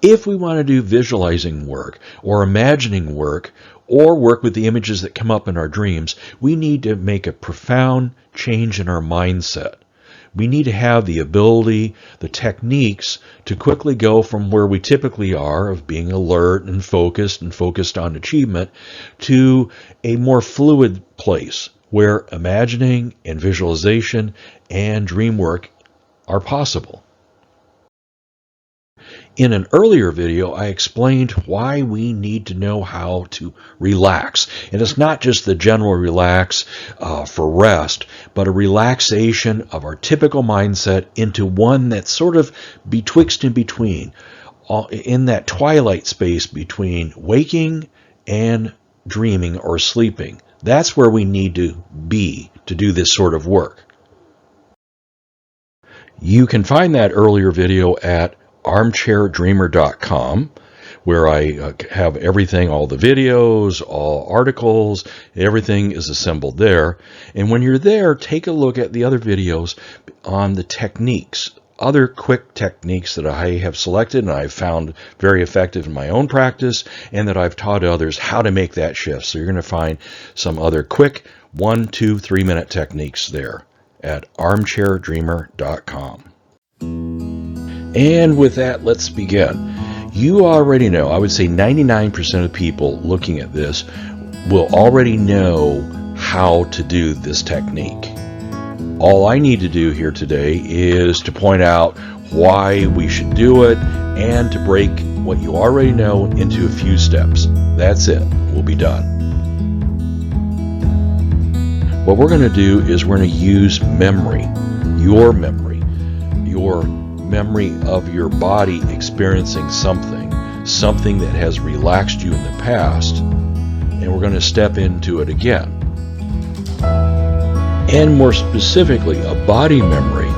If we want to do visualizing work or imagining work or work with the images that come up in our dreams, we need to make a profound change in our mindset. We need to have the ability, the techniques to quickly go from where we typically are of being alert and focused on achievement to a more fluid place where imagining and visualization and dream work are possible. In an earlier video, I explained why we need to know how to relax. And it's not just the general relax for rest, but a relaxation of our typical mindset into one that's sort of betwixt and between, in that twilight space between waking and dreaming or sleeping. That's where we need to be to do this sort of work. You can find that earlier video at armchairdreamer.com, where I have everything, all the videos, all articles, everything is assembled there. And when you're there, take a look at the other videos on the techniques, other quick techniques that I have selected and I've found very effective in my own practice and that I've taught others how to make that shift. So you're going to find some other quick 1, 2, 3 minute techniques there at armchairdreamer.com. And with that, let's begin. You already know, I would say 99% of people looking at this will already know how to do this technique. All I need to do here today is to point out why we should do it and to break what you already know into a few steps. That's it. We'll be done. What we're going to do is we're going to use memory, your memory of your body experiencing something that has relaxed you in the past, and we're going to step into it again. And more specifically, a body memory,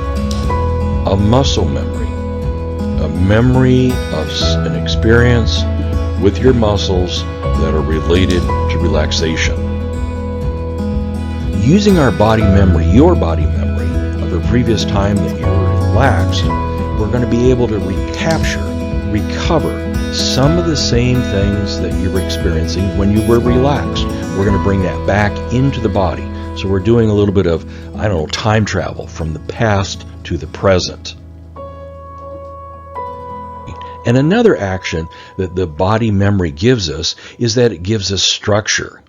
a muscle memory, a memory of an experience with your muscles that are related to relaxation. Using our body memory, your body memory of a previous time that you were relaxed, we're going to be able to recover some of the same things that you were experiencing when you were relaxed. We're going to bring that back into the body. So we're doing a little bit of, time travel from the past to the present. And another action that the body memory gives us is that it gives us structure.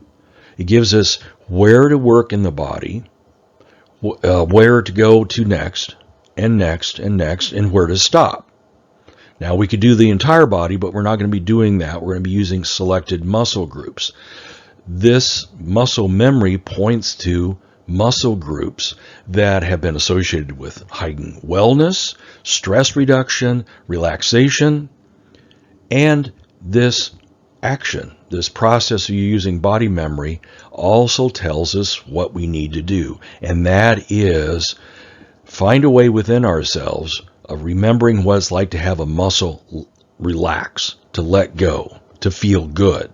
It gives us where to work in the body, where to go to next, and next, and next, and where to stop. Now, we could do the entire body, but we're not going to be doing that. We're going to be using selected muscle groups. This muscle memory points to muscle groups that have been associated with heightened wellness, stress reduction, relaxation, and this action, this process of using body memory also tells us what we need to do, and that is find a way within ourselves of remembering what it's like to have a muscle relax, to let go, to feel good.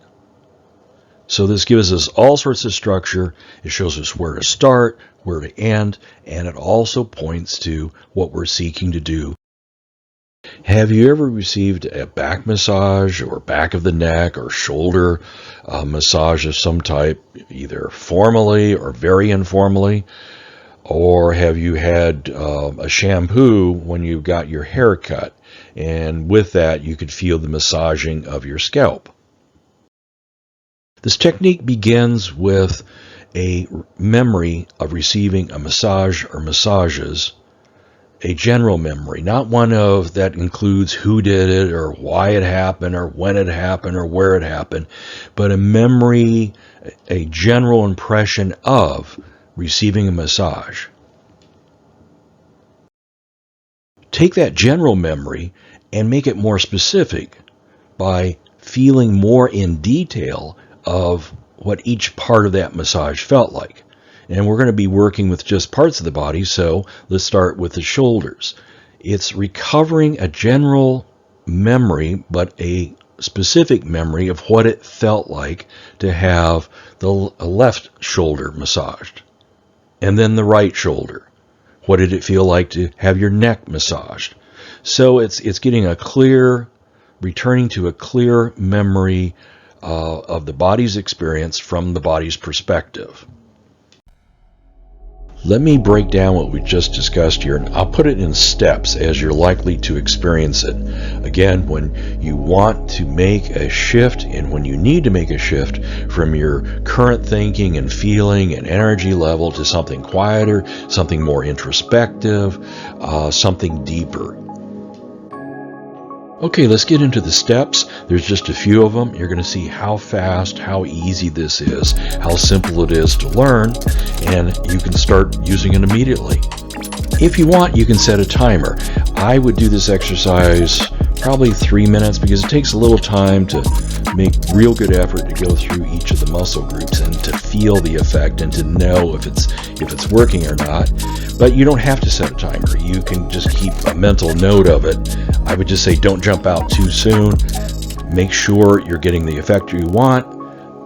So this gives us all sorts of structure. It shows us where to start, where to end, and it also points to what we're seeking to do. Have you ever received a back massage or back of the neck or shoulder massage of some type, either formally or very informally? Or have you had a shampoo when you got your hair cut, and with that you could feel the massaging of your scalp? This technique begins with a memory of receiving a massage or massages, a general memory, not one of that includes who did it or why it happened or when it happened or where it happened, but a memory, a general impression of receiving a massage. Take that general memory and make it more specific by feeling more in detail of what each part of that massage felt like. And we're going to be working with just parts of the body, so let's start with the shoulders. It's recovering a general memory, but a specific memory of what it felt like to have the left shoulder massaged. And then the right shoulder. What did it feel like to have your neck massaged? So it's getting a clear returning to a clear memory of the body's experience from the body's perspective. Let me break down what we just discussed here, and I'll put it in steps as you're likely to experience it. Again, when you want to make a shift and when you need to make a shift from your current thinking and feeling and energy level to something quieter, something more introspective, something deeper. Okay, let's get into the steps. There's just a few of them. You're going to see how fast, how easy this is, how simple it is to learn, and you can start using it immediately. If you want, you can set a timer. I would do this exercise probably 3 minutes because it takes a little time to make real good effort to go through each of the muscle groups and to feel the effect and to know if it's working or not. But you don't have to set a timer. You can just keep a mental note of it. I would just say don't jump out too soon. Make sure you're getting the effect you want,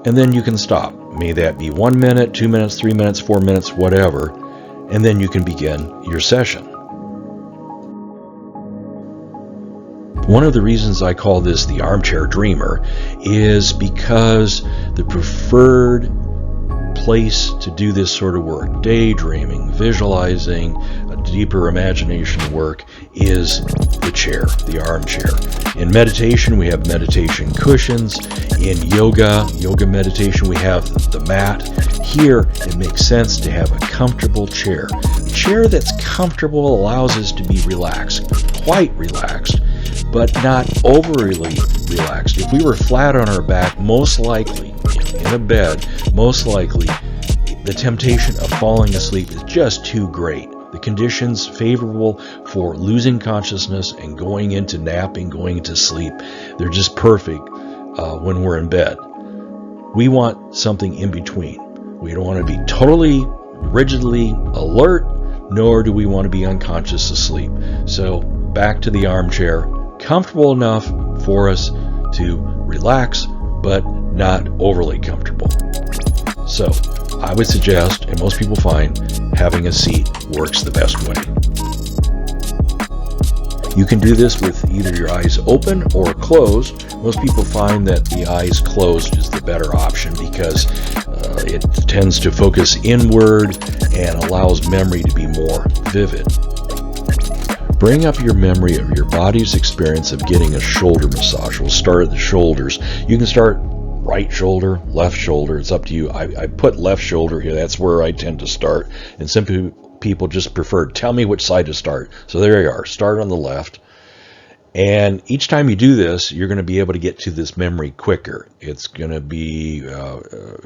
and then you can stop. May that be 1 minute, 2 minutes, 3 minutes, 4 minutes, whatever, and then you can begin your session. One of the reasons I call this the armchair dreamer is because the preferred place to do this sort of work, daydreaming, visualizing, a deeper imagination work, is the chair, the armchair. In meditation, we have meditation cushions. In yoga meditation, we have the mat. Here, it makes sense to have a comfortable chair. A chair that's comfortable allows us to be relaxed, quite relaxed, but not overly relaxed. If we were flat on our back, most likely, in a bed, most likely, the temptation of falling asleep is just too great. The conditions favorable for losing consciousness and going into napping, going into sleep, they're just perfect when we're in bed. We want something in between. We don't want to be totally, rigidly alert, nor do we want to be unconscious asleep. So back to the armchair, comfortable enough for us to relax, but not overly comfortable. So I would suggest, and most people find, having a seat works the best way. You can do this with either your eyes open or closed. Most people find that the eyes closed is the better option because it tends to focus inward and allows memory to be more vivid. Bring up your memory of your body's experience of getting a shoulder massage. We'll start at the shoulders. You can start right shoulder, left shoulder. It's up to you. I put left shoulder here. That's where I tend to start. And some people just prefer, tell me which side to start. So there you are. Start on the left. And each time you do this, you're going to be able to get to this memory quicker. It's going to be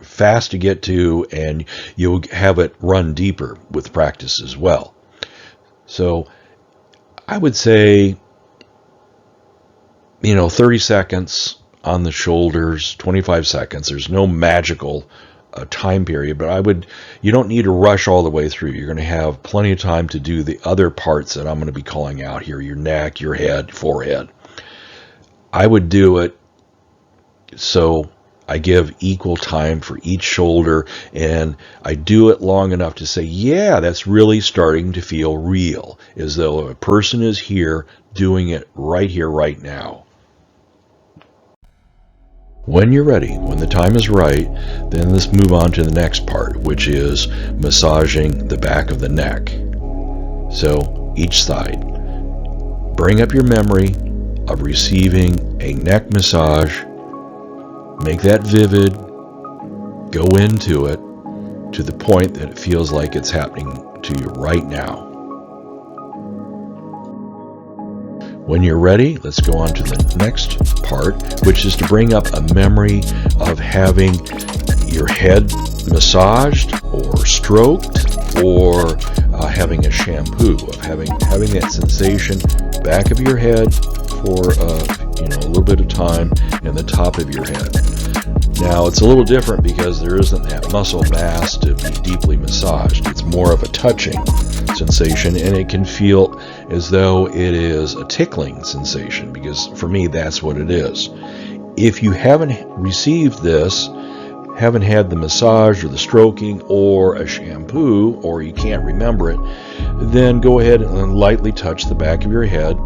fast to get to, and you'll have it run deeper with practice as well. So I would say, 30 seconds on the shoulders, 25 seconds. There's no magical time period, but you don't need to rush all the way through. You're going to have plenty of time to do the other parts that I'm going to be calling out here, your neck, your head, forehead. I would do it so I give equal time for each shoulder, and I do it long enough to say, yeah, that's really starting to feel real, as though a person is here doing it right here, right now. When you're ready, when the time is right, then let's move on to the next part, which is massaging the back of the neck. So each side. Bring up your memory of receiving a neck massage. Make that vivid. Go into it to the point that it feels like it's happening to you right now. When you're ready, let's go on to the next part, which is to bring up a memory of having your head massaged or stroked, or having a shampoo, of having that sensation back of your head for a little bit of time and the top of your head. Now it's a little different because there isn't that muscle mass to be deeply massaged. It's more of a touching sensation, and it can feel as though it is a tickling sensation, because for me that's what it is. If you haven't received this, haven't had the massage or the stroking or a shampoo, or you can't remember it, then go ahead and lightly touch the back of your head,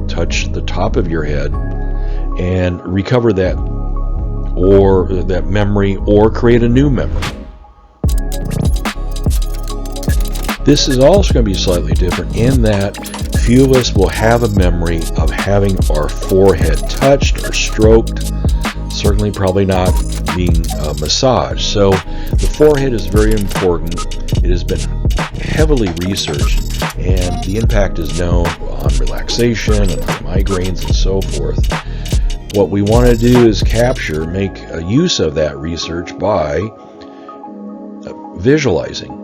touch the top of your head, and recover that memory or create a new memory. This is also going to be slightly different in that few of us will have a memory of having our forehead touched or stroked, certainly probably not being massaged. So the forehead is very important. It has been heavily researched, and the impact is known on relaxation and on migraines and so forth. What we want to do is make a use of that research by visualizing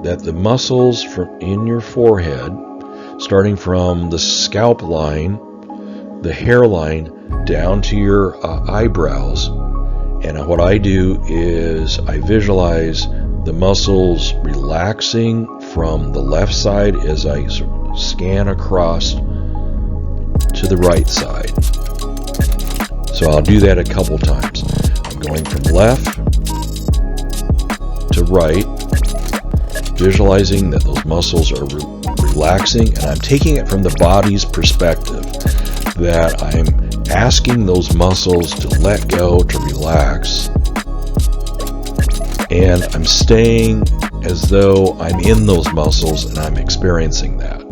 that the muscles in your forehead, starting from the scalp line, the hairline, down to your eyebrows. And what I do is I visualize the muscles relaxing from the left side as I scan across to the right side. So I'll do that a couple times. I'm going from left to right, visualizing that those muscles are relaxing, and I'm taking it from the body's perspective, that I'm asking those muscles to let go, to relax, and I'm staying as though I'm in those muscles and I'm experiencing that.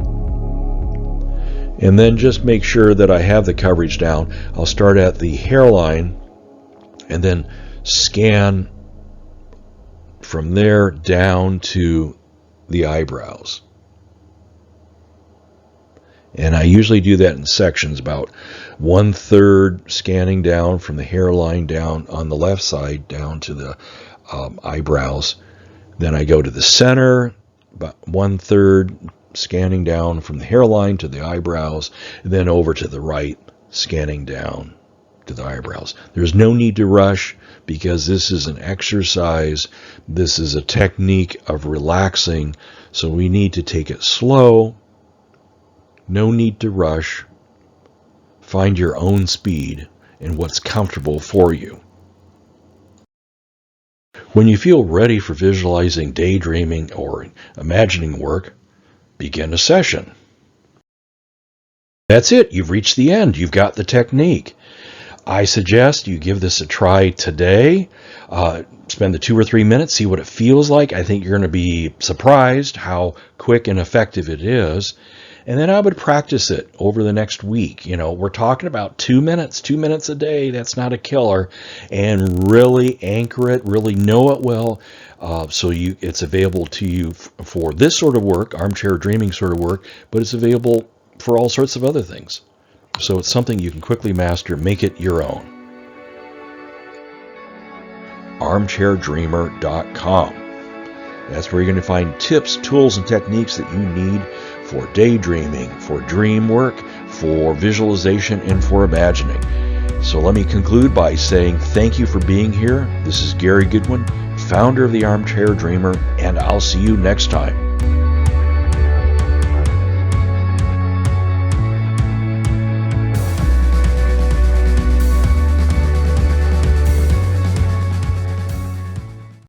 And then just make sure that I have the coverage down. I'll start at the hairline and then scan from there down to the eyebrows. And I usually do that in sections, about 1/3 scanning down from the hairline down on the left side down to the eyebrows. Then I go to the center, about 1/3 scanning down from the hairline to the eyebrows, and then over to the right, scanning down to the eyebrows. There's no need to rush, because this is an exercise. This is a technique of relaxing, so we need to take it slow. No need to rush. Find your own speed and what's comfortable for you. When you feel ready for visualizing, daydreaming, or imagining work, begin a session. That's it. You've reached the end. You've got the technique. I suggest you give this a try today. Spend the 2 or 3 minutes, see what it feels like. I think you're going to be surprised how quick and effective it is. And then I would practice it over the next week. We're talking about 2 minutes a day. That's not a killer. And really anchor it, really know it well. So it's available to you for this sort of work, armchair dreaming sort of work, but it's available for all sorts of other things. So it's something you can quickly master, make it your own. armchaildreamer.com. That's where you're going to find tips, tools, and techniques that you need for daydreaming, for dream work, for visualization, and for imagining. So let me conclude by saying thank you for being here. This is Gary Goodwin, founder of the Armchair Dreamer, and I'll see you next time.